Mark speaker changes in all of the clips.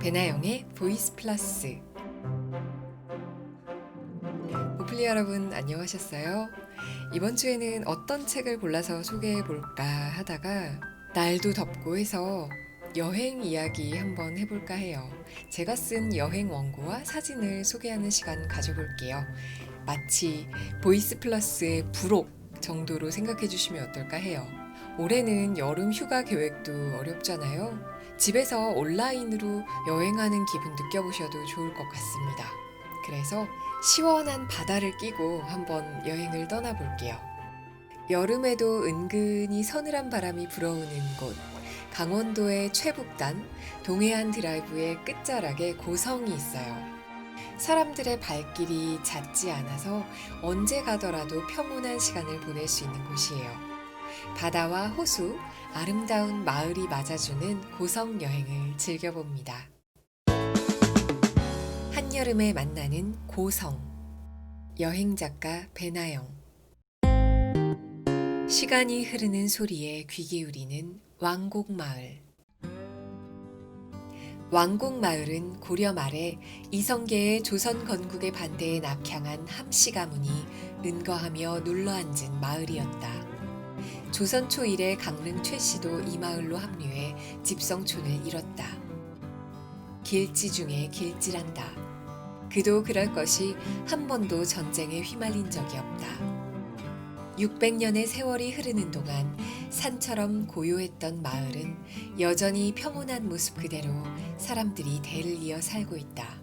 Speaker 1: 배나영의 보이스 플러스. 모플리 여러분 안녕하셨어요? 이번 주에는 어떤 책을 골라서 소개해 볼까 하다가 날도 덥고 해서 여행 이야기 한번 해볼까 해요. 제가 쓴 여행 원고와 사진을 소개하는 시간 가져볼게요. 마치 보이스 플러스의 부록 정도로 생각해 주시면 어떨까 해요. 올해는 여름 휴가 계획도 어렵잖아요. 집에서 온라인으로 여행하는 기분 느껴보셔도 좋을 것 같습니다. 그래서 시원한 바다를 끼고 한번 여행을 떠나볼게요. 여름에도 은근히 서늘한 바람이 불어오는 곳, 강원도의 최북단, 동해안 드라이브의 끝자락에 고성이 있어요. 사람들의 발길이 잦지 않아서 언제 가더라도 평온한 시간을 보낼 수 있는 곳이에요. 바다와 호수, 아름다운 마을이 맞아주는 고성 여행을 즐겨봅니다. 한여름에 만나는 고성. 여행 작가 배나영. 시간이 흐르는 소리에 귀 기울이는 왕곡마을. 왕곡마을은 고려 말에 이성계의 조선 건국의 반대에 낙향한 함씨 가문이 은거하며 눌러앉은 마을이었다. 조선 초 이래 강릉 최씨도 이 마을로 합류해 집성촌을 이뤘다. 길지 중에 길지란다. 그도 그럴 것이 한 번도 전쟁에 휘말린 적이 없다. 600년의 세월이 흐르는 동안 산처럼 고요했던 마을은 여전히 평온한 모습 그대로 사람들이 대를 이어 살고 있다.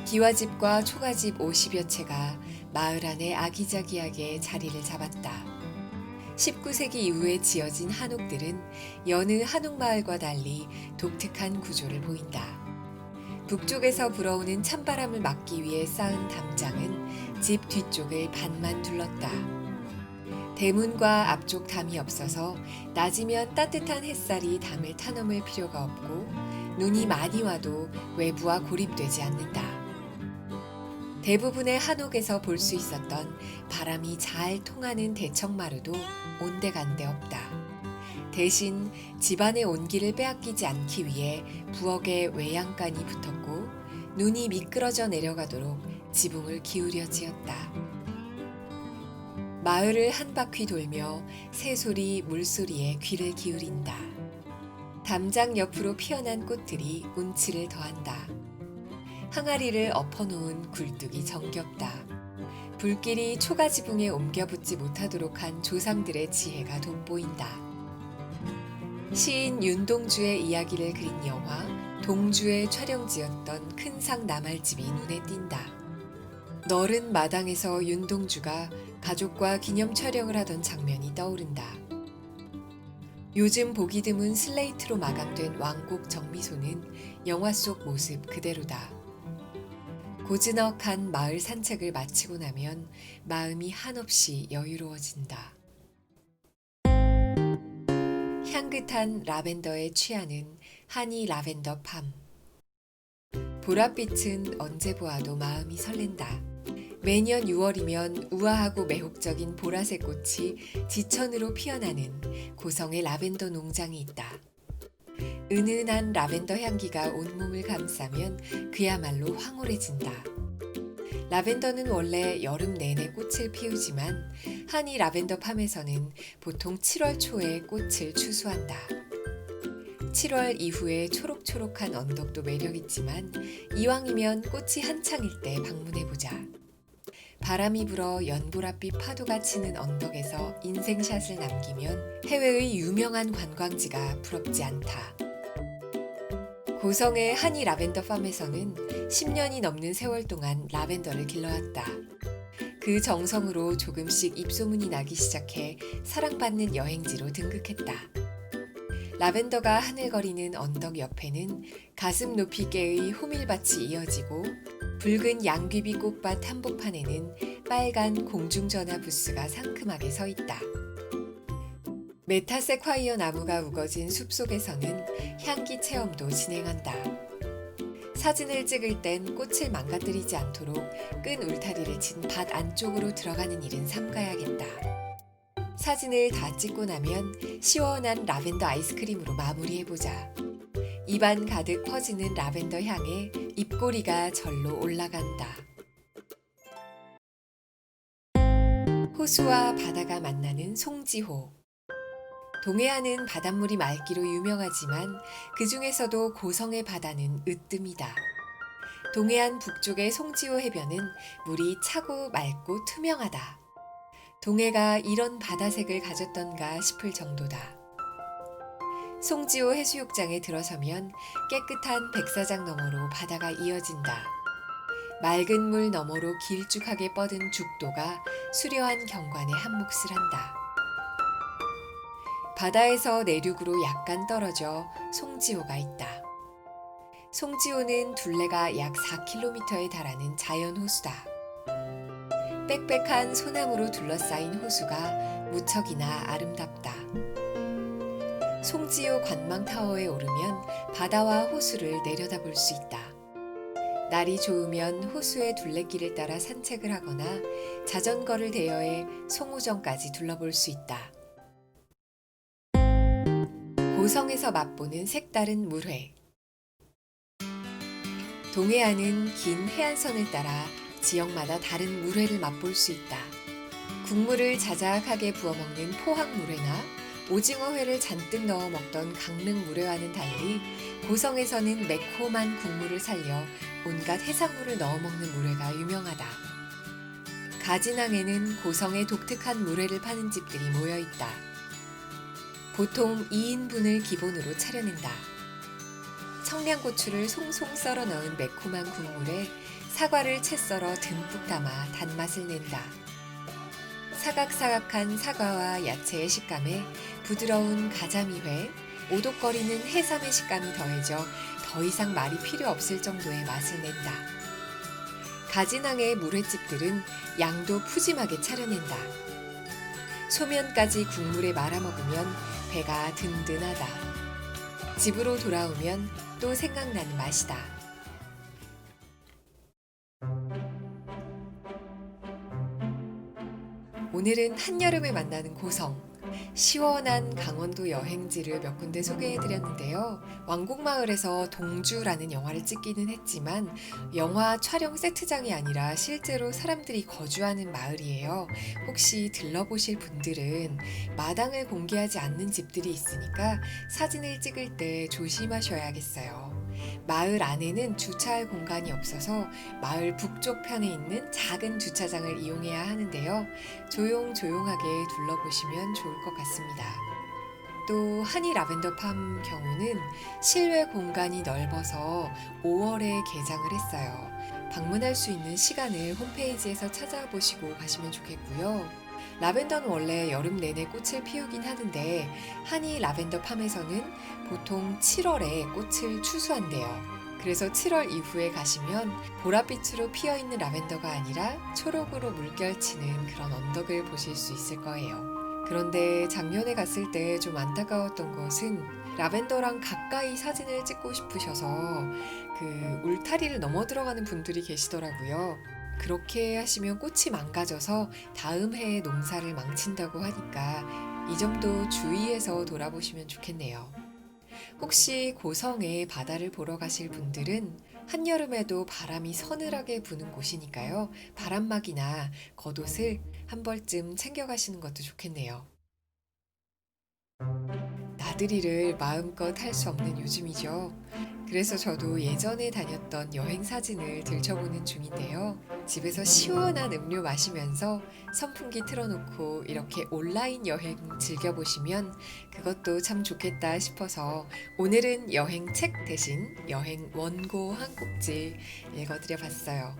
Speaker 1: 기와집과 초가집 50여 채가 마을 안에 아기자기하게 자리를 잡았다. 19세기 이후에 지어진 한옥들은 여느 한옥마을과 달리 독특한 구조를 보인다. 북쪽에서 불어오는 찬바람을 막기 위해 쌓은 담장은 집 뒤쪽을 반만 둘렀다. 대문과 앞쪽 담이 없어서 낮이면 따뜻한 햇살이 담을 타넘을 필요가 없고 눈이 많이 와도 외부와 고립되지 않는다. 대부분의 한옥에서 볼 수 있었던 바람이 잘 통하는 대청마루도 온데간데 없다. 대신 집안의 온기를 빼앗기지 않기 위해 부엌에 외양간이 붙었고 눈이 미끄러져 내려가도록 지붕을 기울여 지었다. 마을을 한 바퀴 돌며 새소리, 물소리에 귀를 기울인다. 담장 옆으로 피어난 꽃들이 운치를 더한다. 항아리를 엎어놓은 굴뚝이 정겹다. 불길이 초가지붕에 옮겨붙지 못하도록 한 조상들의 지혜가 돋보인다. 시인 윤동주의 이야기를 그린 영화 동주의 촬영지였던 큰상 나말집이 눈에 띈다. 너른 마당에서 윤동주가 가족과 기념 촬영을 하던 장면이 떠오른다. 요즘 보기 드문 슬레이트로 마감된 왕곡 정미소는 영화 속 모습 그대로다. 고즈넉한 마을 산책을 마치고 나면 마음이 한없이 여유로워진다. 향긋한 라벤더에 취하는 하니 라벤더 팜. 보랏빛은 언제 보아도 마음이 설렌다. 매년 6월이면 우아하고 매혹적인 보라색 꽃이 지천으로 피어나는 고성의 라벤더 농장이 있다. 은은한 라벤더 향기가 온몸을 감싸면 그야말로 황홀해진다. 라벤더는 원래 여름 내내 꽃을 피우지만 하니 라벤더 팜에서는 보통 7월 초에 꽃을 추수한다. 7월 이후에 초록초록한 언덕도 매력있지만 이왕이면 꽃이 한창일 때 방문해보자. 바람이 불어 연보랏빛 파도가 치는 언덕에서 인생샷을 남기면 해외의 유명한 관광지가 부럽지 않다. 고성의 하니 라벤더 팜에서는 10년이 넘는 세월 동안 라벤더를 길러왔다. 그 정성으로 조금씩 입소문이 나기 시작해 사랑받는 여행지로 등극했다. 라벤더가 하늘거리는 언덕 옆에는 가슴 높이 깨의 호밀밭이 이어지고 붉은 양귀비 꽃밭 한복판에는 빨간 공중전화 부스가 상큼하게 서 있다. 메타세콰이어 나무가 우거진 숲속에서는 향기 체험도 진행한다. 사진을 찍을 땐 꽃을 망가뜨리지 않도록 끈 울타리를 친 밭 안쪽으로 들어가는 일은 삼가야겠다. 사진을 다 찍고 나면 시원한 라벤더 아이스크림으로 마무리해보자. 입안 가득 퍼지는 라벤더 향에 입꼬리가 절로 올라간다. 호수와 바다가 만나는 송지호. 동해안은 바닷물이 맑기로 유명하지만 그 중에서도 고성의 바다는 으뜸이다. 동해안 북쪽의 송지호 해변은 물이 차고 맑고 투명하다. 동해가 이런 바다색을 가졌던가 싶을 정도다. 송지호 해수욕장에 들어서면 깨끗한 백사장 너머로 바다가 이어진다. 맑은 물 너머로 길쭉하게 뻗은 죽도가 수려한 경관에 한몫을 한다. 바다에서 내륙으로 약간 떨어져 송지호가 있다. 송지호는 둘레가 약 4km에 달하는 자연 호수다. 빽빽한 소나무로 둘러싸인 호수가 무척이나 아름답다. 송지호 관망타워에 오르면 바다와 호수를 내려다볼 수 있다. 날이 좋으면 호수의 둘레길을 따라 산책을 하거나 자전거를 대여해 송호정까지 둘러볼 수 있다. 고성에서 맛보는 색다른 물회. 동해안은 긴 해안선을 따라 지역마다 다른 물회를 맛볼 수 있다. 국물을 자작하게 부어 먹는 포항 물회나 오징어회를 잔뜩 넣어 먹던 강릉 물회와는 달리 고성에서는 매콤한 국물을 살려 온갖 해산물을 넣어 먹는 물회가 유명하다. 가진항에는 고성의 독특한 물회를 파는 집들이 모여 있다. 보통 2인분을 기본으로 차려낸다. 청양고추를 송송 썰어 넣은 매콤한 국물에 사과를 채 썰어 듬뿍 담아 단맛을 낸다. 사각사각한 사과와 야채의 식감에 부드러운 가자미회, 오독거리는 해삼의 식감이 더해져 더 이상 말이 필요 없을 정도의 맛을 낸다. 가진항의 물회집들은 양도 푸짐하게 차려낸다. 소면까지 국물에 말아먹으면 배가 든든하다. 집으로 돌아오면 또 생각나는 맛이다. 오늘은 한여름에 만나는 고성, 시원한 강원도 여행지를 몇 군데 소개해드렸는데요. 왕곡마을에서 동주라는 영화를 찍기는 했지만 영화 촬영 세트장이 아니라 실제로 사람들이 거주하는 마을이에요. 혹시 들러보실 분들은 마당을 공개하지 않는 집들이 있으니까 사진을 찍을 때 조심하셔야겠어요. 마을 안에는 주차할 공간이 없어서 마을 북쪽 편에 있는 작은 주차장을 이용해야 하는데요. 조용조용하게 둘러보시면 좋을 것 같습니다. 또 한이 라벤더팜 경우는 실외 공간이 넓어서 5월에 개장을 했어요. 방문할 수 있는 시간을 홈페이지에서 찾아보시고 가시면 좋겠고요. 라벤더는 원래 여름 내내 꽃을 피우긴 하는데 한이 라벤더팜에서는 보통 7월에 꽃을 추수한대요. 그래서 7월 이후에 가시면 보랏빛으로 피어있는 라벤더가 아니라 초록으로 물결치는 그런 언덕을 보실 수 있을 거예요. 그런데 작년에 갔을 때 좀 안타까웠던 것은 라벤더랑 가까이 사진을 찍고 싶으셔서 그 울타리를 넘어 들어가는 분들이 계시더라고요. 그렇게 하시면 꽃이 망가져서 다음 해에 농사를 망친다고 하니까 이 점도 주의해서 돌아보시면 좋겠네요. 혹시 고성에 바다를 보러 가실 분들은 한여름에도 바람이 서늘하게 부는 곳이니까요. 바람막이나 겉옷을 한 벌쯤 챙겨가시는 것도 좋겠네요. 나들이를 마음껏 할 수 없는 요즘이죠. 그래서 저도 예전에 다녔던 여행 사진을 들춰보는 중인데요. 집에서 시원한 음료 마시면서 선풍기 틀어놓고 이렇게 온라인 여행 즐겨보시면 그것도 참 좋겠다 싶어서 오늘은 여행 책 대신 여행 원고 한 꼭지 읽어드려 봤어요.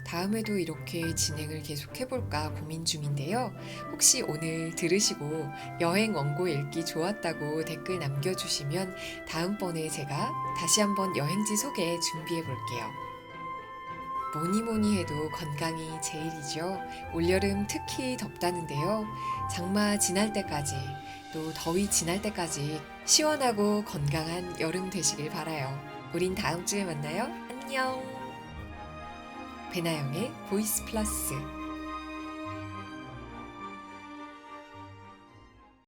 Speaker 1: 다음에도 이렇게 진행을 계속 해볼까 고민 중인데요. 혹시 오늘 들으시고 여행 원고 읽기 좋았다고 댓글 남겨주시면 다음번에 제가 다시 한번 여행지 소개 준비해 볼게요. 뭐니 해도 건강이 제일이죠. 올여름 특히 덥다는데요. 장마 지날 때까지 또 더위 지날 때까지 시원하고 건강한 여름 되시길 바라요. 우린 다음 주에 만나요. 안녕. 배나영의 보이스 플러스